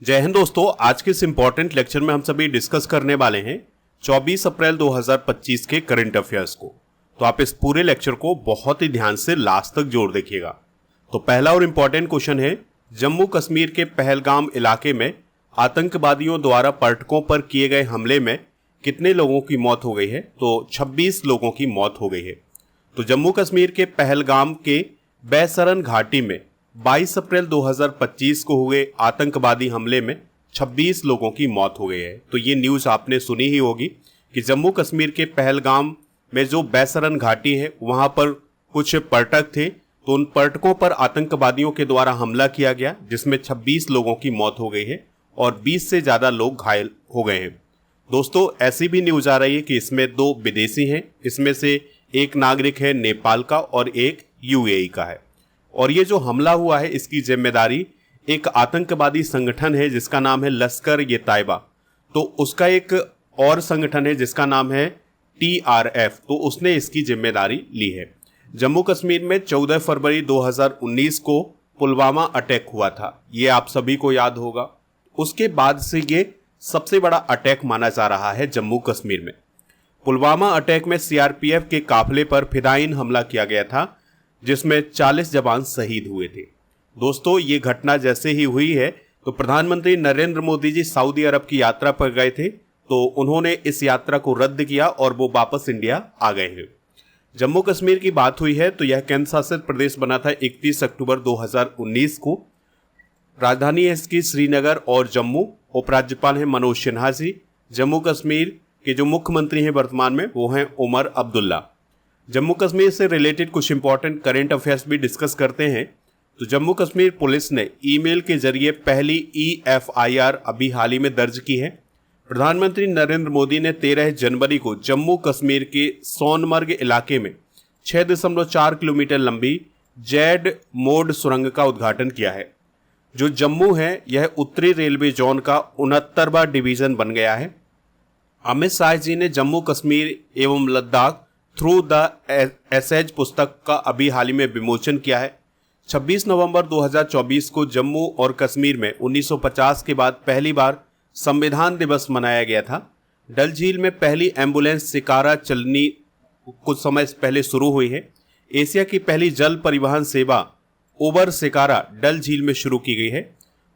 जय हिंद दोस्तों, आज के इस इंपॉर्टेंट लेक्चर में हम सभी डिस्कस करने वाले हैं 24 अप्रैल 2025 के करंट अफेयर्स को। तो आप इस पूरे लेक्चर को बहुत ही ध्यान से लास्ट तक जोड़ देखिएगा। तो पहला और इंपॉर्टेंट क्वेश्चन है, जम्मू कश्मीर के पहलगाम इलाके में आतंकवादियों द्वारा पर्यटकों पर किए गए हमले में कितने लोगों की मौत हो गई है? तो 26 लोगों की मौत हो गई है। तो जम्मू कश्मीर के पहलगाम के बैसरन घाटी में 22 अप्रैल 2025 को हुए आतंकवादी हमले में 26 लोगों की मौत हो गई है। तो ये न्यूज़ आपने सुनी ही होगी कि जम्मू कश्मीर के पहलगाम में जो बैसरन घाटी है वहां पर कुछ पर्यटक थे, तो उन पर्यटकों पर आतंकवादियों के द्वारा हमला किया गया जिसमें 26 लोगों की मौत हो गई है और 20 से ज़्यादा लोग घायल हो गए हैं। दोस्तों, ऐसी भी न्यूज़ आ रही है कि इसमें 2 विदेशी हैं, इसमें से एक नागरिक है नेपाल का और एक यूएई का है। और ये जो हमला हुआ है इसकी जिम्मेदारी एक आतंकवादी संगठन है जिसका नाम है लश्कर ए तैयबा। तो उसका एक और संगठन है जिसका नाम है TRF, तो उसने इसकी जिम्मेदारी ली है। जम्मू कश्मीर में 14 फरवरी 2019 को पुलवामा अटैक हुआ था, ये आप सभी को याद होगा। उसके बाद से ये सबसे बड़ा अटैक माना जा रहा है जम्मू कश्मीर में। पुलवामा अटैक में CRPF के काफिले पर फिदायीन हमला किया गया था जिसमें 40 जवान शहीद हुए थे। दोस्तों, ये घटना जैसे ही हुई है तो प्रधानमंत्री नरेंद्र मोदी जी सऊदी अरब की यात्रा पर गए थे, तो उन्होंने इस यात्रा को रद्द किया और वो वापस इंडिया आ गए हैं। जम्मू कश्मीर की बात हुई है तो यह केंद्र शासित प्रदेश बना था 31 अक्टूबर 2019 को। राजधानी है इसकी श्रीनगर और जम्मू। उपराज्यपाल हैं मनोज सिन्हा जी। जम्मू कश्मीर के जो मुख्यमंत्री हैं वर्तमान में वो हैं उमर अब्दुल्ला। जम्मू कश्मीर से रिलेटेड कुछ इंपॉर्टेंट करंट अफेयर्स भी डिस्कस करते हैं। तो जम्मू कश्मीर पुलिस ने ईमेल के जरिए पहली EFIR अभी हाल ही में दर्ज की है। प्रधानमंत्री नरेंद्र मोदी ने 13 जनवरी को जम्मू कश्मीर के सोनमर्ग इलाके में 6.4 किलोमीटर लंबी जेड मोड सुरंग का उद्घाटन किया है। जो जम्मू है यह उत्तरी रेलवे जोन का 69वां डिवीजन बन गया है। अमित शाह जी ने जम्मू कश्मीर एवं लद्दाख थ्रू द एसेज पुस्तक का अभी हाल ही में विमोचन किया है। 26 नवंबर 2024 को जम्मू और कश्मीर में 1950 के बाद पहली बार संविधान दिवस मनाया गया था। डल झील में पहली एम्बुलेंस शिकारा चलनी कुछ समय पहले शुरू हुई है। एशिया की पहली जल परिवहन सेवा उबर शिकारा डल झील में शुरू की गई है।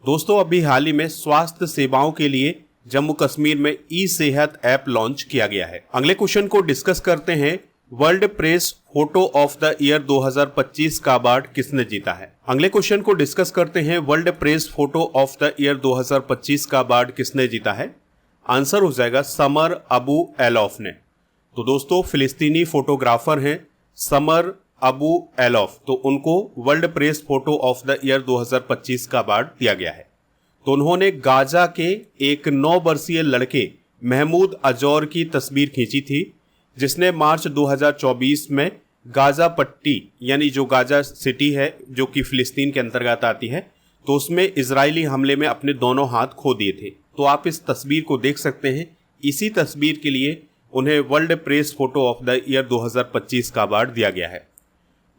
दोस्तों, अभी हाल ही में स्वास्थ्य सेवाओं के लिए जम्मू कश्मीर में ई-सेहत ऐप लॉन्च किया गया है। अगले क्वेश्चन को डिस्कस करते हैं, world press photo of the year 2025 का अवार्ड किसने जीता है? अगले क्वेश्चन को डिस्कस करते हैं, world press photo of the year 2025 का अवार्ड किसने जीता है? आंसर हो जाएगा समर अबू एलॉफ ने। तो दोस्तों, फिलिस्तीनी फोटोग्राफर हैं समर अबू एलॉफ, तो उनको world press photo of the year 2025 का अवार्ड दिया गया है। तो उन्होंने गाजा के एक 9 वर्षीय लड़के महमूद अजौर की तस्वीर खींची थी जिसने मार्च 2024 में गाजा पट्टी यानी जो गाजा सिटी है जो कि फिलिस्तीन के अंतर्गत आती है, तो उसमें इजरायली हमले में अपने दोनों हाथ खो दिए थे। तो आप इस तस्वीर को देख सकते हैं। इसी तस्वीर के लिए उन्हें world press photo of the year 2025 का अवार्ड दिया गया है।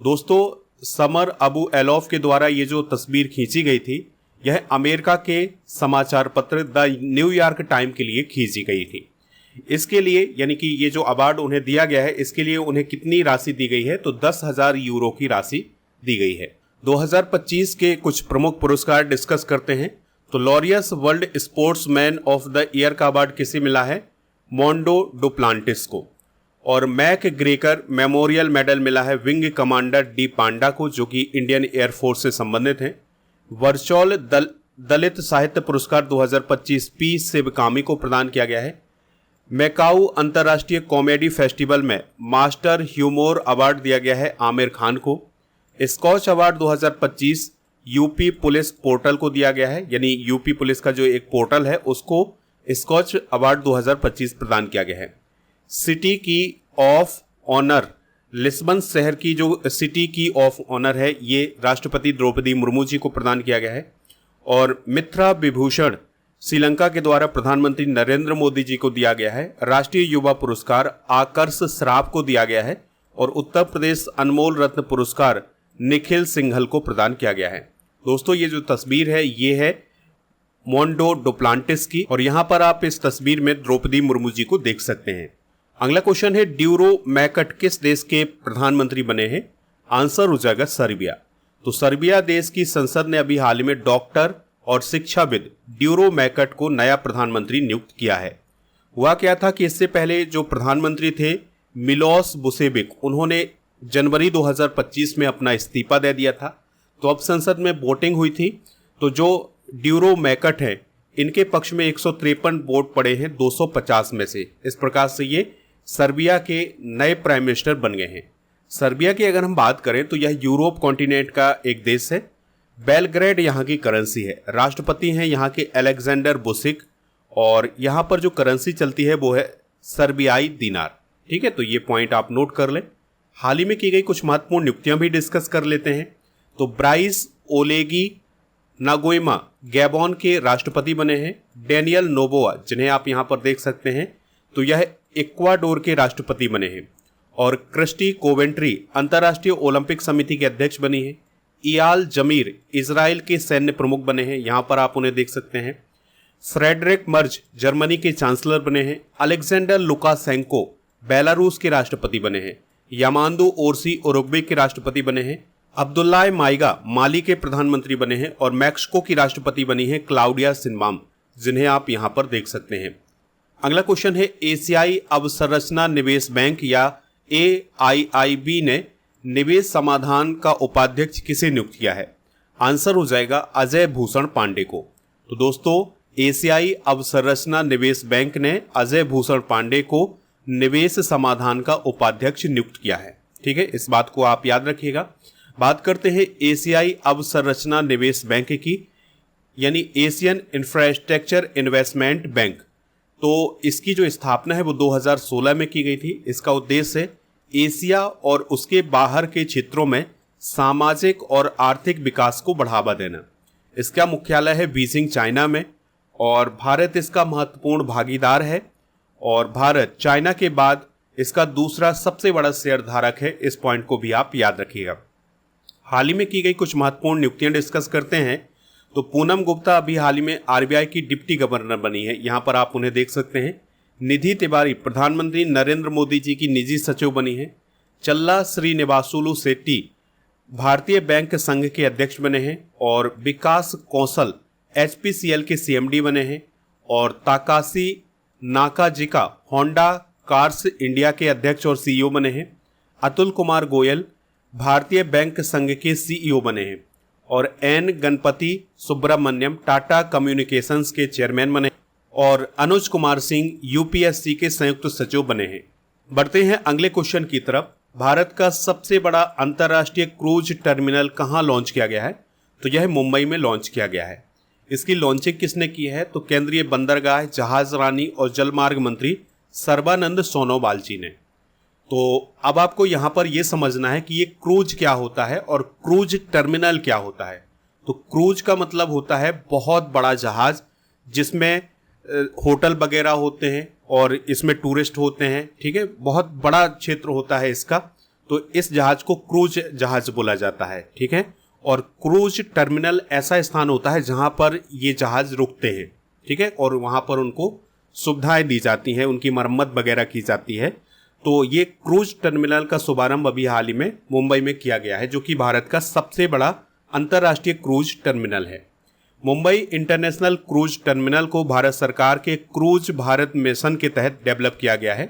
दोस्तों, समर अबू एलॉफ के द्वारा ये जो तस्वीर खींची गई थी यह अमेरिका के समाचार पत्र द न्यूयॉर्क टाइम के लिए खींची गई थी। इसके लिए यानी कि ये जो अवार्ड उन्हें दिया गया है इसके लिए उन्हें कितनी राशि दी गई है? तो 10,000 यूरो की राशि दी गई है। 2025 के कुछ प्रमुख पुरस्कार डिस्कस करते हैं। तो Laureus world sportsman of the year का अवार्ड किसे मिला है? मोंडो डुप्लांटिस को। और मैक ग्रेकर मेमोरियल मेडल मिला है विंग कमांडर डी पांडा को, जो कि इंडियन एयरफोर्स से संबंधित हैं। वर्चुअल दलित साहित्य पुरस्कार 2025 पी शिवकामी को प्रदान किया गया है। मैकाऊ अंतर्राष्ट्रीय कॉमेडी फेस्टिवल में मास्टर ह्यूमर अवार्ड दिया गया है आमिर खान को। Skoch award 2025 UP police portal को दिया गया है, यानी यूपी पुलिस का जो एक पोर्टल है उसको स्कॉच अवार्ड 2025 प्रदान किया गया है। सिटी की ऑफ ऑनर, लिस्बन शहर की जो सिटी की ऑफ ऑनर है ये राष्ट्रपति द्रौपदी मुर्मू जी को प्रदान किया गया है। और मित्रा विभूषण श्रीलंका के द्वारा प्रधानमंत्री नरेंद्र मोदी जी को दिया गया है। राष्ट्रीय युवा पुरस्कार आकर्ष श्राफ को दिया गया है और उत्तर प्रदेश अनमोल रत्न पुरस्कार निखिल सिंघल को प्रदान किया गया है। दोस्तों, ये जो तस्वीर है ये है मोंडो डुप्लांटिस की, और यहां पर आप इस तस्वीर में द्रौपदी मुर्मू जी को देख सकते हैं। अगला क्वेश्चन है, ड्यूरो मैकट किस देश के प्रधानमंत्री बने हैं? आंसर हो जाएगा सर्बिया। तो सर्बिया देश की संसद ने अभी हाल ही में डॉक्टर और शिक्षाविद ड्यूरो मैकट को नया प्रधानमंत्री नियुक्त किया है। हुआ क्या था कि इससे पहले जो प्रधानमंत्री थे मिलोस बुसेबिक, उन्होंने जनवरी 2025 में अपना इस्तीफा दे दिया था। तो अब संसद में वोटिंग हुई थी, तो जो ड्यूरो मैकट है इनके पक्ष में 153 वोट पड़े हैं 250 में से। इस प्रकार से ये सर्बिया के नए प्राइम मिनिस्टर बन गए हैं। सर्बिया की अगर हम बात करें तो यह यूरोप कॉन्टिनेंट का एक देश है। बेलग्रेड यहाँ की करेंसी है। राष्ट्रपति हैं यहाँ के अलेक्जेंडर बुसिक, और यहाँ पर जो करेंसी चलती है वो है सर्बियाई दिनार। ठीक है, तो ये पॉइंट आप नोट कर लें। हाल ही में की गई कुछ महत्वपूर्ण नियुक्तियां भी डिस्कस कर लेते हैं। तो ब्राइस ओलेगी नागोइमा गैबोन के राष्ट्रपति बने हैं। डेनियल नोबोआ, जिन्हें आप यहां पर देख सकते हैं, तो यह इक्वाडोर के राष्ट्रपति बने हैं। और क्रिस्टी कोवेंट्री अंतर्राष्ट्रीय ओलंपिक समिति के अध्यक्ष बनी है। इयाल जमीर इजराइल के सैन्य प्रमुख बने हैं, यहां पर आप उन्हें देख सकते हैं। फ्रेडरिक मर्ज जर्मनी के चांसलर बने हैं। अलेक्जेंडर लुकाशेंको बेलारूस के राष्ट्रपति बने हैं। यामांदू ओरसी उरुग्वे के राष्ट्रपति बने हैं। अब्दुल्लाह माइगा माली के प्रधानमंत्री बने हैं। और मैक्सिको की राष्ट्रपति बनी है क्लाउडिया सिनबाम, जिन्हें आप यहां पर देख सकते हैं। अगला क्वेश्चन है, एशियाई अवसंरचना निवेश बैंक या AIIB ने निवेश समाधान का उपाध्यक्ष किसे नियुक्त किया है? आंसर हो जाएगा अजय भूषण पांडे को। तो दोस्तों, एशियाई अवसंरचना निवेश बैंक ने अजय भूषण पांडे को निवेश समाधान का उपाध्यक्ष नियुक्त किया है। ठीक है, इस बात को आप याद रखिएगा। बात करते हैं एशियाई अवसंरचना निवेश बैंक की, यानी एशियन इंफ्रास्ट्रक्चर इन्वेस्टमेंट बैंक। तो इसकी जो स्थापना है वो 2016 में की गई थी। इसका उद्देश्य है एशिया और उसके बाहर के क्षेत्रों में सामाजिक और आर्थिक विकास को बढ़ावा देना। इसका मुख्यालय है बीजिंग, चाइना में, और भारत इसका महत्वपूर्ण भागीदार है। और भारत चाइना के बाद इसका दूसरा सबसे बड़ा शेयर धारक है। इस पॉइंट को भी आप याद रखिएगा। हाल ही में की गई कुछ महत्वपूर्ण नियुक्तियां डिस्कस करते हैं। तो पूनम गुप्ता अभी हाल ही में RBI की डिप्टी गवर्नर बनी है, यहां पर आप उन्हें देख सकते हैं। निधि तिवारी प्रधानमंत्री नरेंद्र मोदी जी की निजी सचिव बनी है। चल्ला श्रीनिवासुलु शेट्टी भारतीय बैंक संघ के अध्यक्ष बने हैं। और विकास कौशल HPCL के CMD बने हैं। और ताकाशी नाकाजिका होंडा कार्स इंडिया के अध्यक्ष और CEO बने हैं। अतुल कुमार गोयल भारतीय बैंक संघ के CEO बने हैं। और N गणपति सुब्रमण्यम टाटा कम्युनिकेशंस के चेयरमैन बने। और अनुज कुमार सिंह UPSC के संयुक्त सचिव बने हैं। बढ़ते हैं अगले क्वेश्चन की तरफ। भारत का सबसे बड़ा अंतर्राष्ट्रीय क्रूज टर्मिनल कहाँ लॉन्च किया गया है? तो यह मुंबई में लॉन्च किया गया है। इसकी लॉन्चिंग किसने की है? तो केंद्रीय बंदरगाह, जहाजरानी और जलमार्ग मंत्री सर्बानंद सोनोवाल जी ने। तो अब आपको यहां पर यह समझना है कि ये क्रूज क्या होता है और क्रूज टर्मिनल क्या होता है। तो क्रूज का मतलब होता है बहुत बड़ा जहाज, जिसमें होटल वगैरह होते हैं और इसमें टूरिस्ट होते हैं। ठीक है, बहुत बड़ा क्षेत्र होता है इसका। तो इस जहाज को क्रूज जहाज बोला जाता है। ठीक है, और क्रूज टर्मिनल ऐसा स्थान होता है जहां पर ये जहाज रुकते हैं। ठीक है, और वहां पर उनको सुविधाएं दी जाती हैं, उनकी मरम्मत वगैरह की जाती है। तो ये क्रूज टर्मिनल का शुभारंभ अभी हाल ही में मुंबई में किया गया है, जो कि भारत का सबसे बड़ा अंतर्राष्ट्रीय क्रूज टर्मिनल है। मुंबई इंटरनेशनल क्रूज टर्मिनल को भारत सरकार के क्रूज भारत मिशन के तहत डेवलप किया गया है।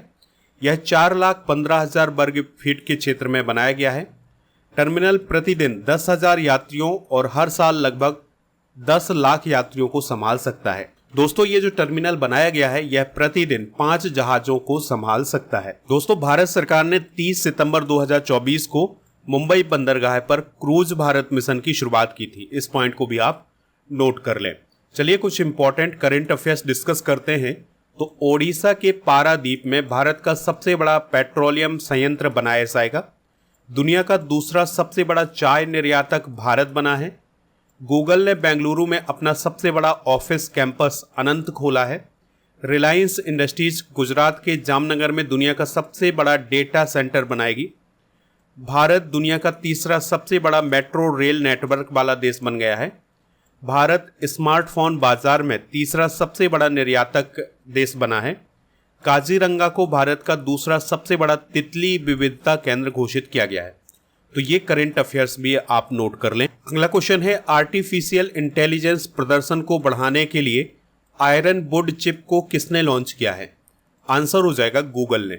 यह 4,15,000 वर्ग फीट के क्षेत्र में बनाया गया है। टर्मिनल प्रतिदिन 10,000 यात्रियों और हर साल लगभग 10 लाख यात्रियों को संभाल सकता है। दोस्तों, ये जो टर्मिनल बनाया गया है यह प्रतिदिन 5 जहाजों को संभाल सकता है। दोस्तों, भारत सरकार ने 30 सितंबर 2024 को मुंबई बंदरगाह पर क्रूज भारत मिशन की शुरुआत की थी। इस पॉइंट को भी आप नोट कर लें। चलिए कुछ इंपॉर्टेंट करंट अफेयर्स डिस्कस करते हैं। तो ओडिशा के पारादीप में भारत का सबसे बड़ा पेट्रोलियम संयंत्र बनाया जाएगा। दुनिया का दूसरा सबसे बड़ा चाय निर्यातक भारत बना है। गूगल ने बेंगलुरु में अपना सबसे बड़ा ऑफिस कैंपस अनंत खोला है। रिलायंस इंडस्ट्रीज गुजरात के जामनगर में दुनिया का सबसे बड़ा डेटा सेंटर बनाएगी। भारत दुनिया का तीसरा सबसे बड़ा मेट्रो रेल नेटवर्क वाला देश बन गया है। भारत स्मार्टफोन बाजार में तीसरा सबसे बड़ा निर्यातक देश बना है। काजीरंगा को भारत का दूसरा सबसे बड़ा तितली विविधता केंद्र घोषित किया गया है। तो ये करंट अफेयर्स भी आप नोट कर लें। अगला क्वेश्चन है, आर्टिफिशियल इंटेलिजेंस प्रदर्शन को बढ़ाने के लिए आयरन वुड चिप को किसने लॉन्च किया है? आंसर हो जाएगा गूगल ने।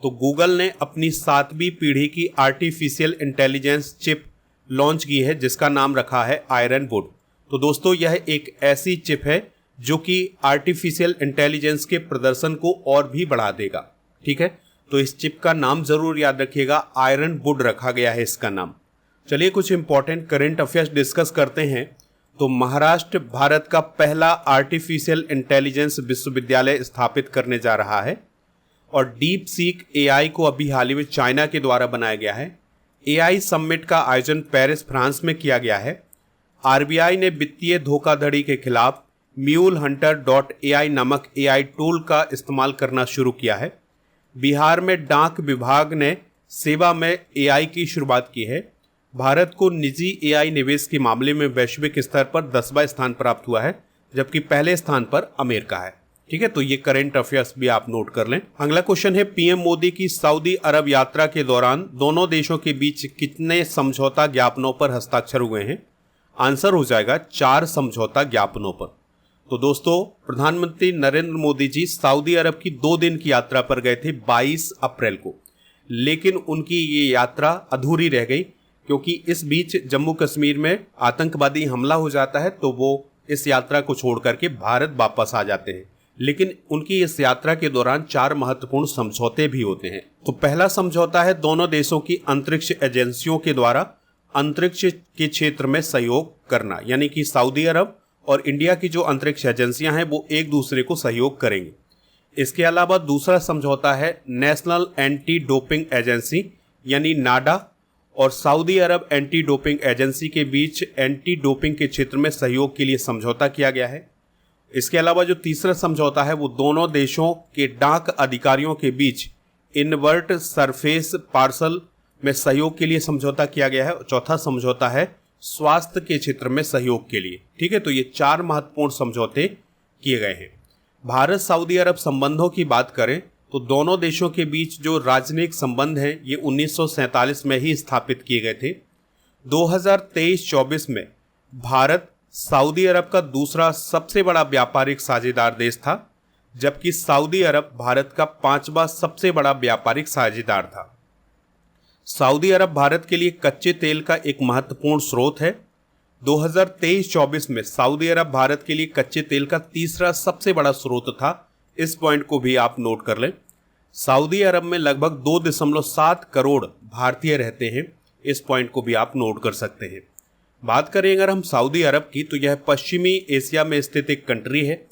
तो गूगल ने अपनी 7वीं पीढ़ी की आर्टिफिशियल इंटेलिजेंस चिप लॉन्च की है जिसका नाम रखा है आयरन वुड। तो दोस्तों यह एक ऐसी चिप है जो कि आर्टिफिशियल इंटेलिजेंस के प्रदर्शन को और भी बढ़ा देगा। ठीक है, तो इस चिप का नाम जरूर याद रखिएगा, आयरन वुड रखा गया है इसका नाम। चलिए कुछ इंपॉर्टेंट करंट अफेयर्स डिस्कस करते हैं। तो महाराष्ट्र भारत का पहला आर्टिफिशियल इंटेलिजेंस विश्वविद्यालय स्थापित करने जा रहा है। और डीप सीक एआई को अभी हाल ही में चाइना के द्वारा बनाया गया है। एआई समिट का आयोजन पेरिस फ्रांस में किया गया है। आरबीआई ने वित्तीय धोखाधड़ी के खिलाफ MuleHunter.ai नामक एआई टूल का इस्तेमाल करना शुरू किया है। बिहार में डाक विभाग ने सेवा में एआई की शुरुआत की है। भारत को निजी एआई निवेश के मामले में वैश्विक स्तर पर 10वां स्थान प्राप्त हुआ है, जबकि पहले स्थान पर अमेरिका है। ठीक है, तो ये करंट अफेयर्स भी आप नोट कर लें। अगला क्वेश्चन है, पीएम मोदी की सऊदी अरब यात्रा के दौरान दोनों देशों के बीच कितने समझौता ज्ञापनों पर हस्ताक्षर हुए हैं? आंसर हो जाएगा 4 समझौता ज्ञापनों पर। तो दोस्तों प्रधानमंत्री नरेंद्र मोदी जी सऊदी अरब की 2 दिन की यात्रा पर गए थे 22 अप्रैल को, लेकिन उनकी ये यात्रा अधूरी रह गई क्योंकि इस बीच जम्मू कश्मीर में आतंकवादी हमला हो जाता है, तो वो इस यात्रा को छोड़ करके भारत वापस आ जाते हैं। लेकिन उनकी इस यात्रा के दौरान 4 महत्वपूर्ण समझौते भी होते हैं। तो पहला समझौता है दोनों देशों की अंतरिक्ष एजेंसियों के द्वारा अंतरिक्ष के क्षेत्र में सहयोग करना, यानी कि सऊदी अरब और इंडिया की जो अंतरिक्ष एजेंसियां हैं वो एक दूसरे को सहयोग करेंगे। इसके अलावा दूसरा समझौता है नेशनल एंटी डोपिंग एजेंसी यानी नाडा और सऊदी अरब एंटी डोपिंग एजेंसी के बीच एंटी डोपिंग के क्षेत्र में सहयोग के लिए समझौता किया गया है। इसके अलावा जो तीसरा समझौता है वो दोनों देशों के डाक अधिकारियों के बीच इनवर्ट सरफेस पार्सल में सहयोग के लिए समझौता किया गया है। चौथा समझौता है स्वास्थ्य के क्षेत्र में सहयोग के लिए। ठीक है, तो ये 4 महत्वपूर्ण समझौते किए गए हैं। भारत सऊदी अरब संबंधों की बात करें तो दोनों देशों के बीच जो राजनयिक संबंध हैं ये 1947 में ही स्थापित किए गए थे। 2023-24 में भारत सऊदी अरब का दूसरा सबसे बड़ा व्यापारिक साझेदार देश था, जबकि सऊदी अरब भारत का 5वां सबसे बड़ा व्यापारिक साझेदार था। सऊदी अरब भारत के लिए कच्चे तेल का एक महत्वपूर्ण स्रोत है। 2023-24 में सऊदी अरब भारत के लिए कच्चे तेल का तीसरा सबसे बड़ा स्रोत था। इस पॉइंट को भी आप नोट कर लें। सऊदी अरब में लगभग 2.7 करोड़ भारतीय रहते हैं। इस पॉइंट को भी आप नोट कर सकते हैं। बात करें अगर हम सऊदी अरब की, तो यह पश्चिमी एशिया में स्थित एक कंट्री है।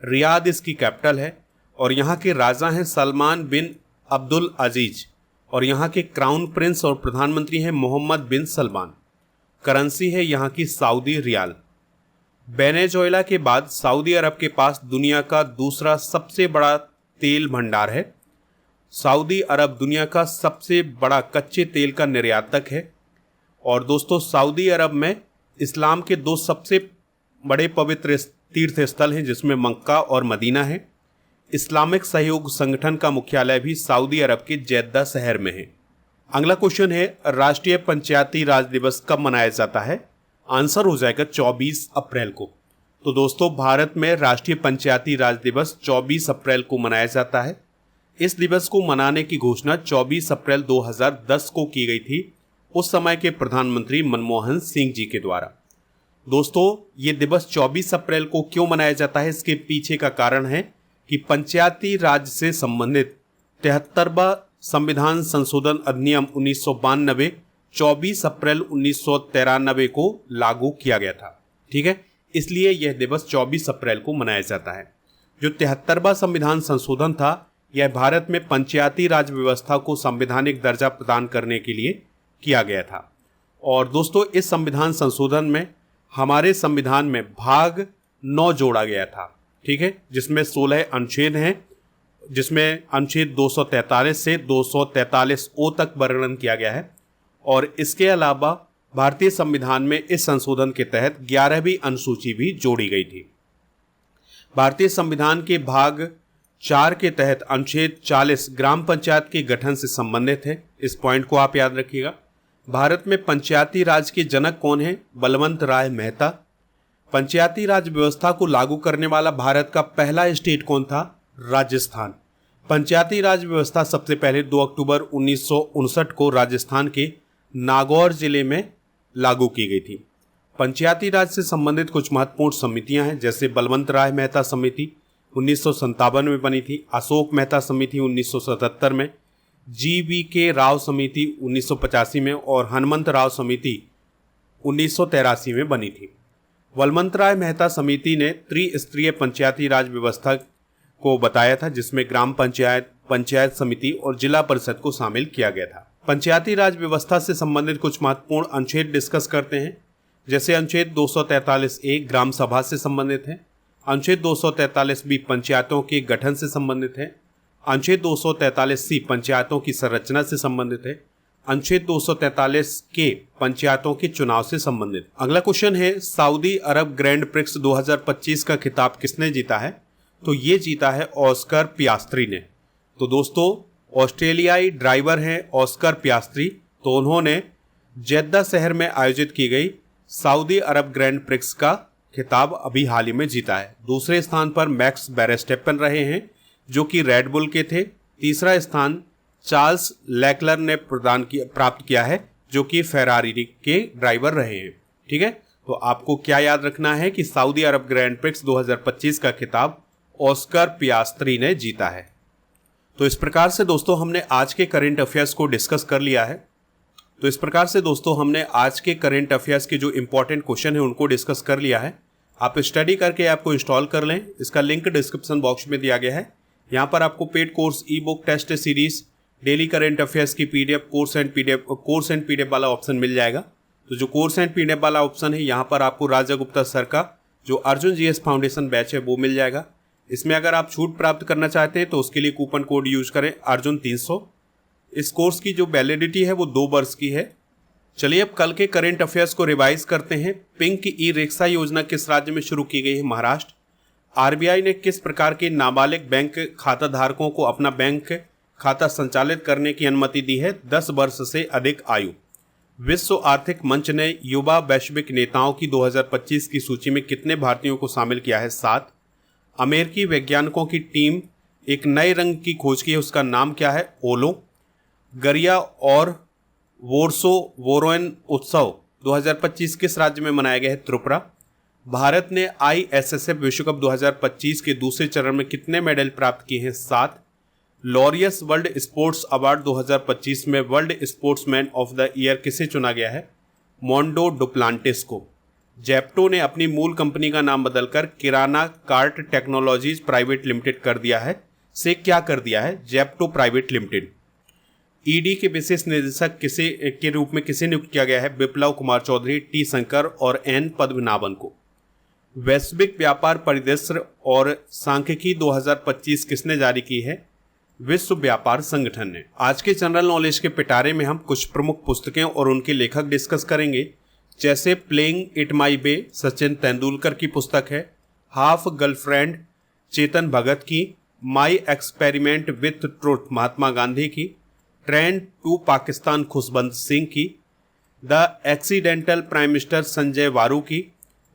रियाद इसकी कैपिटल है और यहाँ के राजा हैं सलमान बिन अब्दुल अजीज और यहाँ के क्राउन प्रिंस और प्रधानमंत्री हैं मोहम्मद बिन सलमान। करेंसी है यहाँ की सऊदी रियाल। वेनेजुएला के बाद सऊदी अरब के पास दुनिया का दूसरा सबसे बड़ा तेल भंडार है। सऊदी अरब दुनिया का सबसे बड़ा कच्चे तेल का निर्यातक है। और दोस्तों सऊदी अरब में इस्लाम के 2 सबसे बड़े पवित्र तीर्थ स्थल हैं जिसमें मक्का और मदीना है। इस्लामिक सहयोग संगठन का मुख्यालय भी सऊदी अरब के जेद्दा शहर में है। अगला क्वेश्चन है, राष्ट्रीय पंचायती राज दिवस कब मनाया जाता है? आंसर हो जाएगा 24 अप्रैल को। तो दोस्तों भारत में राष्ट्रीय पंचायती राज दिवस 24 अप्रैल को मनाया जाता है। इस दिवस को मनाने की घोषणा 24 अप्रैल 2010 को की गई थी, उस समय के प्रधानमंत्री मनमोहन सिंह जी के द्वारा। दोस्तों ये दिवस 24 अप्रैल को क्यों मनाया जाता है, इसके पीछे का कारण है कि पंचायती राज से संबंधित 73वां संविधान संशोधन अधिनियम 1992 24 अप्रैल 1993 को लागू किया गया था। ठीक है, इसलिए यह दिवस 24 अप्रैल को मनाया जाता है। जो 73वां संविधान संशोधन था यह भारत में पंचायती राज व्यवस्था को संवैधानिक दर्जा प्रदान करने के लिए किया गया था। और दोस्तों इस संविधान संशोधन में हमारे संविधान में भाग 9 जोड़ा गया था। ठीक है, जिसमें 16 अनुच्छेद हैं, जिसमें अनुच्छेद 243 से 243 ओ तक वर्णन किया गया है। और इसके अलावा भारतीय संविधान में इस संशोधन के तहत 11वीं अनुसूची भी जोड़ी गई थी। भारतीय संविधान के भाग 4 के तहत अनुच्छेद 40 ग्राम पंचायत के गठन से संबंधित है। इस पॉइंट को आप याद रखिएगा। भारत में पंचायती राज के जनक कौन है? बलवंत राय मेहता। पंचायती राज व्यवस्था को लागू करने वाला भारत का पहला स्टेट कौन था? राजस्थान। पंचायती राज व्यवस्था सबसे पहले 2 अक्टूबर 1959 को राजस्थान के नागौर जिले में लागू की गई थी। पंचायती राज से संबंधित कुछ महत्वपूर्ण समितियां हैं, जैसे बलवंत राय मेहता समिति 1957 में बनी थी, अशोक मेहता समिति 1977 में, GVK राव समिति 1985 में और हनुमंत राव समिति 1983 में बनी थी। बलवंत राय मेहता समिति ने त्रिस्तरीय पंचायती राज व्यवस्था को बताया था, जिसमें ग्राम पंचायत, पंचायत समिति और जिला परिषद को शामिल किया गया था। पंचायती राज व्यवस्था से संबंधित कुछ महत्वपूर्ण अनुच्छेद डिस्कस करते हैं, जैसे अनुच्छेद 243A ग्राम सभा से संबंधित है, अनुच्छेद 243B पंचायतों के गठन से संबंधित है, अनुच्छेद 243C पंचायतों की संरचना से संबंधित है, अनुच्छेद 243K पंचायतों के चुनाव से संबंधित। अगला क्वेश्चन है, सऊदी अरब ग्रैंड प्रिक्स 2025 का खिताब किसने जीता है? तो ये जीता है ऑस्कर पियास्त्री ने। तो दोस्तों, ऑस्ट्रेलियाई ड्राइवर हैं ऑस्कर पियास्त्री, तो उन्होंने जेद्दा शहर में आयोजित की गई सऊदी अरब ग्रैंड प्रिक्स का खिताब अभी हाल ही में जीता है। दूसरे स्थान पर मैक्स वेरस्टैपेन रहे हैं, जो कि रेड बुल के थे। तीसरा स्थान चार्ल्स लेक्लर ने प्राप्त किया है, जो कि फेरारी के ड्राइवर रहे हैं। ठीक है, तो आपको क्या याद रखना है कि सऊदी अरब ग्रैंड प्रिक्स 2025 का खिताब ऑस्कर पियास्त्री ने जीता है। तो इस प्रकार से दोस्तों हमने आज के करंट अफेयर्स को डिस्कस कर लिया है। तो इस प्रकार से दोस्तों हमने आज के करंट अफेयर्स के जो इंपॉर्टेंट क्वेश्चन है उनको डिस्कस कर लिया है। आप स्टडी करके आपको इंस्टॉल कर लें। इसका लिंक डिस्क्रिप्शन बॉक्स में दिया गया है। यहाँ पर आपको paid course, e book, test series, daily current affairs की PDF, कोर्स एंड PDF वाला ऑप्शन मिल जाएगा। तो जो कोर्स एंड PDF वाला ऑप्शन है, यहाँ पर आपको राजा गुप्ता सर का जो अर्जुन GS फाउंडेशन बैच है वो मिल जाएगा। इसमें अगर आप छूट प्राप्त करना चाहते हैं तो उसके लिए कूपन कोड यूज करें अर्जुन 300। इस कोर्स की जो वैलिडिटी है वो 2 वर्ष की है। चलिए अब कल के करंट अफेयर्स को रिवाइज करते हैं। पिंक ई रिक्शा योजना किस राज्य में शुरू की गई है? महाराष्ट्र। RBI ने किस प्रकार के नाबालिग बैंक खाता धारकों को अपना बैंक खाता संचालित करने की अनुमति दी है? 10 वर्ष से अधिक आयु। विश्व आर्थिक मंच ने युवा वैश्विक नेताओं की 2025 की सूची में कितने भारतीयों को शामिल किया है? 7। अमेरिकी वैज्ञानिकों की टीम एक नए रंग की खोज की है, उसका नाम क्या है? ओलो। गरिया और वोरसो वोरोन उत्सव 2025 किस राज्य में मनाया गया है? त्रिपुरा। भारत ने ISSF विश्व कप 2025 के दूसरे चरण में कितने मेडल प्राप्त किए हैं? 7। लॉरियस वर्ल्ड स्पोर्ट्स अवार्ड 2025 में world sportsman of the year किसे चुना गया है? मोंडो डुप्लांटिस को। जेप्टो ने अपनी मूल कंपनी का नाम बदलकर किराना कार्ट टेक्नोलॉजीज प्राइवेट लिमिटेड कर दिया है। से क्या कर दिया है? Zepto private limited. ED के विशेष निदेशक के रूप में किसे नियुक्त किया गया है? बिप्लव कुमार चौधरी, T शंकर और N पद्मनाभन को। वैश्विक व्यापार परिदृश्य और सांख्यिकी 2025 किसने जारी की है? विश्व व्यापार संगठन ने। आज के जनरल नॉलेज के पिटारे में हम कुछ प्रमुख पुस्तकें और उनके लेखक डिस्कस करेंगे, जैसे प्लेइंग इट माई वे सचिन तेंदुलकर की पुस्तक है, हाफ गर्लफ्रेंड चेतन भगत की, my experiment with truth Mahatma Gandhi की, ट्रेन टू पाकिस्तान खुशबंत सिंह की, the accidental prime minister Sanjay वारू की,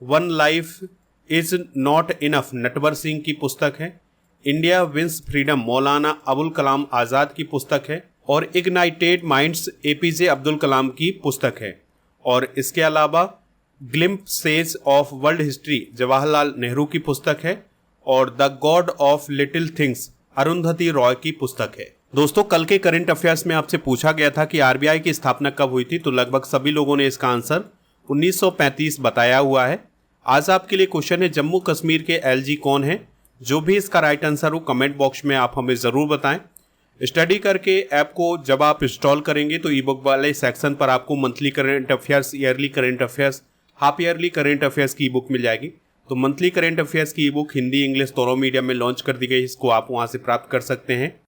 one life is not enough Natwar Singh की पुस्तक है, India wins freedom Maulana Abul Kalam Azad की पुस्तक है और ignited minds APJ Abdul Kalam की पुस्तक है। और इसके अलावा glimpses of world history Jawaharlal Nehru की पुस्तक है और the God of little things Arundhati Roy की पुस्तक है। दोस्तों, कल के करंट अफेयर्स में आपसे पूछा गया था कि RBI की स्थापना कब हुई थी, तो लगभग सभी लोगों ने इसका आंसर 1935 बताया हुआ है। आज आपके लिए क्वेश्चन है, जम्मू कश्मीर के LG कौन है? जो भी इसका राइट आंसर हो कमेंट बॉक्स में आप हमें ज़रूर बताएं। स्टडी करके ऐप को जब आप इंस्टॉल करेंगे तो ई बुक वाले सेक्शन पर आपको monthly current affairs, yearly current affairs, half yearly current affairs की ई बुक मिल जाएगी। तो मंथली करंट अफेयर्स की ई बुक हिंदी इंग्लिश दोनों मीडियम में लॉन्च कर दी गई, इसको आप वहाँ से प्राप्त कर सकते हैं।